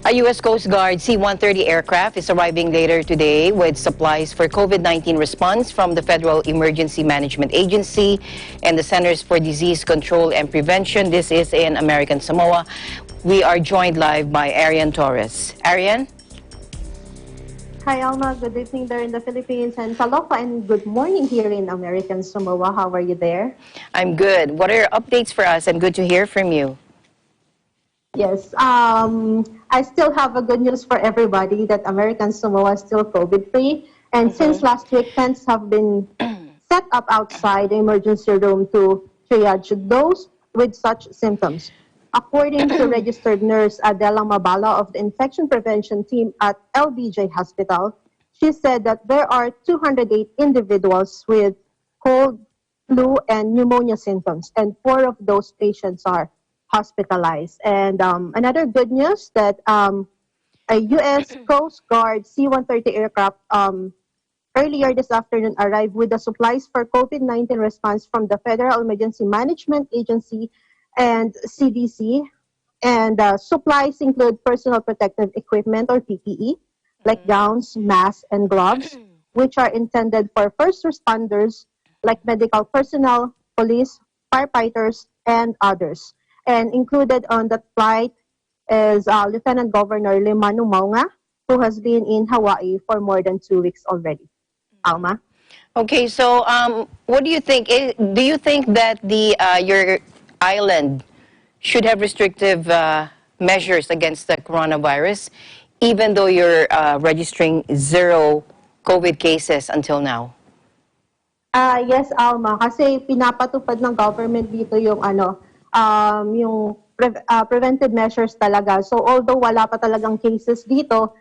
A U.S. Coast Guard C-130 aircraft is arriving later today with supplies for COVID-19 response from the Federal Emergency Management Agency and the Centers for Disease Control and Prevention. This is in American Samoa. We are joined live by Arian Torres. Arian? Hi, Alma. Good evening there in the Philippines, and Talofa, and good morning here in American Samoa. How are you there? I'm good. What are your updates for us? And good to hear from you. Yes, I still have a good news for everybody that American Samoa is still COVID-free. And since last week, tents have been set up outside the emergency room to triage those with such symptoms. According to registered nurse Adela Mabala of the infection prevention team at LBJ Hospital, she said that there are 208 individuals with cold, flu, and pneumonia symptoms, and 4 of those patients are hospitalized. And another good news that a U.S. Coast Guard C-130 aircraft earlier this afternoon arrived with the supplies for COVID-19 response from the Federal Emergency Management Agency and CDC. And supplies include personal protective equipment or PPE, like gowns, masks, and gloves, which are intended for first responders like medical personnel, police, firefighters, and others. And included on that flight is Lieutenant Governor Limanu Maunga, who has been in Hawaii for more than 2 weeks already. Alma? Okay, so what do you think? Do you think that your island should have restrictive measures against the coronavirus, even though you're registering 0 COVID cases until now? Yes, Alma, kasi pinapatupad ng government dito yung yung preventive measures talaga. So although wala pa talagang cases dito,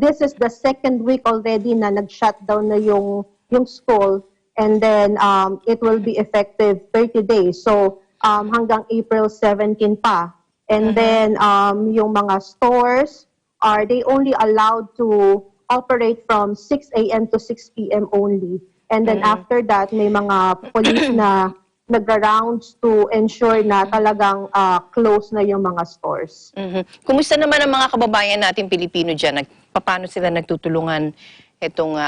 this is the 2nd week already na nag-shutdown na yung school, and then it will be effective 30 days. So hanggang April 17 pa. And then yung mga stores, they only allowed to operate from 6 a.m. to 6 p.m. only. And then after that, may mga police na nagra-rounds to ensure na talagang close na yung mga stores. Kumusta naman ang mga kababayan natin Pilipino dyan? Paano sila nagtutulungan itong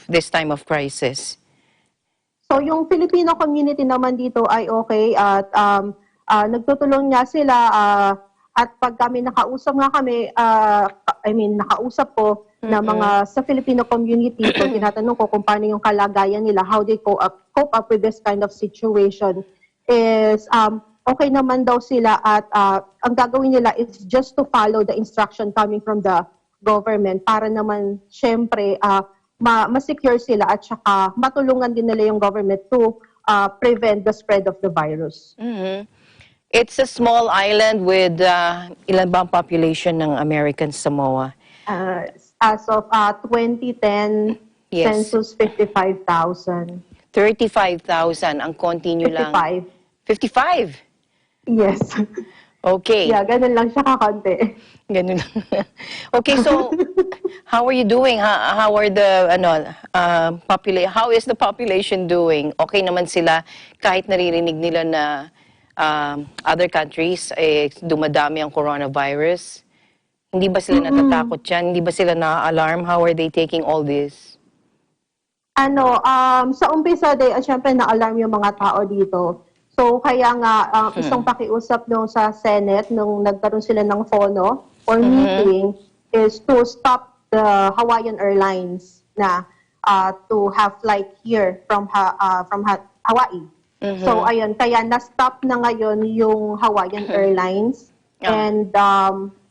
this time of crisis? So yung Filipino community naman dito ay okay at nagtutulong nga sila at pag kami nakausap nga kami, nakausap ko na mga sa Filipino community, so tinatanong ko kung paano yung kalagayan nila, how they cope up with this kind of situation, is okay naman daw sila at ang gagawin nila is just to follow the instruction coming from the government para naman syempre ma-secure sila at saka matulungan din nila yung government to prevent the spread of the virus. It's a small island with ilan ba ang population ng American Samoa? As of 2010, Yes. census 55,000. 35,000 ang konti nyo lang. 55? Yes. Okay. Yeah, ganun lang siya kakonti. Ganun. Okay, so how are you doing? How are the how is the population doing? Okay naman sila kahit naririnig nila na other countries dumadami ang coronavirus? Hindi ba sila natatakot dyan? Hindi ba sila na-alarm? How are they taking all this? Sa umpisa, syempre na-alarm yung mga tao dito. So, kaya nga, isang pakiusap nung sa Senate, nung nagkaroon sila ng fono or meeting, is to stop the Hawaiian Airlines na to have flight here from Hawaii. So, ayun, kaya na-stop na ngayon yung Hawaiian Airlines. And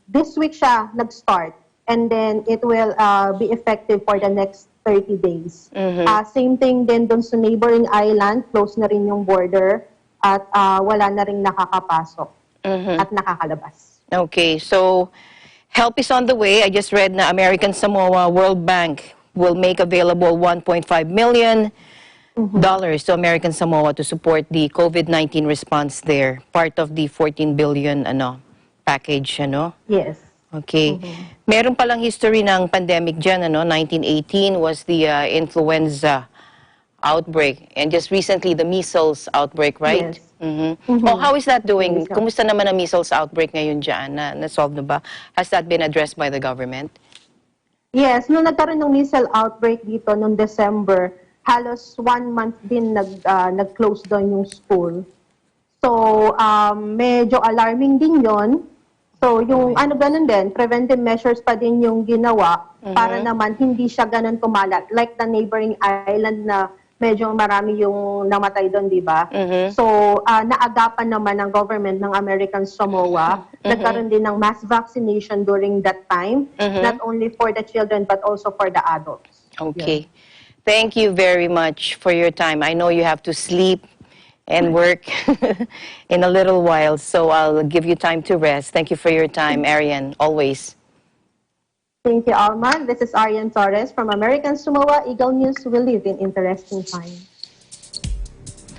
this week siya nag-start, and then it will be effective for the next 30 days. Same thing din dun sa neighboring island, close na rin yung border, at wala na rin nakakapasok at nakakalabas. Okay, so help is on the way. I just read na American Samoa World Bank will make available $1.5 million to American Samoa to support the COVID-19 response there. Part of the 14 billion package, Yes. Okay. Meron palang history ng pandemic dyan, 1918 was the influenza outbreak. And just recently, the measles outbreak, right? Yes. Oh, how is that The doing? measles. Kumusta naman ang measles outbreak ngayon dyan? Na-solve na ba? Has that been addressed by the government? Yes, nung nagkaroon ng measles outbreak dito noong December, halos 1 month din nag-close doon yung school. So, medyo alarming din yon. So, yung ano ganun din, preventive measures pa din yung ginawa para naman hindi siya ganun kumalat. Like the neighboring island na medyo marami yung namatay doon, di ba? So, naagapan naman ng government ng American Samoa. Nagkaroon din ng mass vaccination during that time, not only for the children but also for the adults. Okay. Thank you very much for your time. I know you have to sleep and work in a little while, so I'll give you time to rest. Thank you for your time, Arian, always. Thank you, Alma. This is Arian Torres from American Samoa. Eagle News. We live in interesting times.